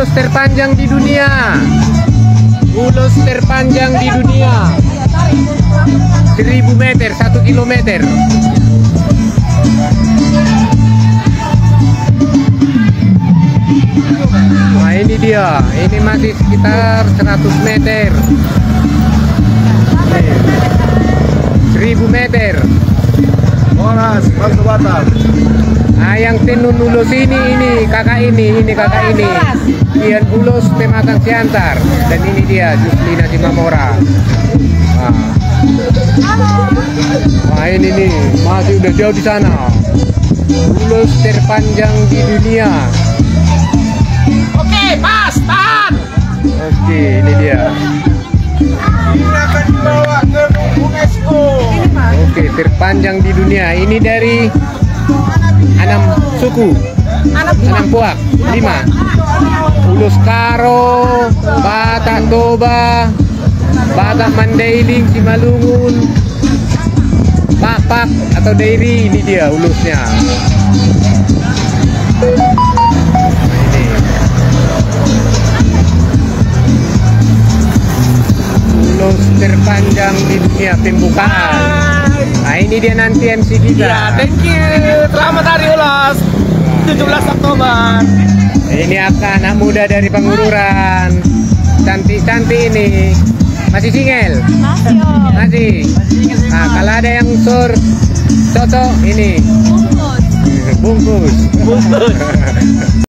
ulos terpanjang di dunia. Ulos terpanjang di dunia. 1000 meter, 1 kilometer. Nah ini dia, ini masih sekitar 100 meter. 1000 meter. Moras, masuk batas. Nah yang tenun ulos ini kakak ini kakak ini. Ian Ulos Pematang Siantar. Dan ini dia Juslina Simamora. Nah ini nih, masih udah jauh di sana. Ulos terpanjang di dunia. Oke, pas, tahan. Oke, ini dia. Ini akan dibawa ke UNESCO. Oke, terpanjang di dunia. Ini dari 6 suku. 6 puak, 5. Ulos Karo, Batak Toba, Batak Mandailing, Simalungun, Pak atau Dairi. Ini dia ulusnya. Ulos terpanjang di dunia pembukaan. Nah ini dia nanti MC kita. Ya, thank you. Selamat Hari Ulos 17 Oktober. Ini anak muda dari Pengururan. Cantik-cantik ini. Masih single? Masih. Nah, kalau ada yang cocok ini. Bungkus.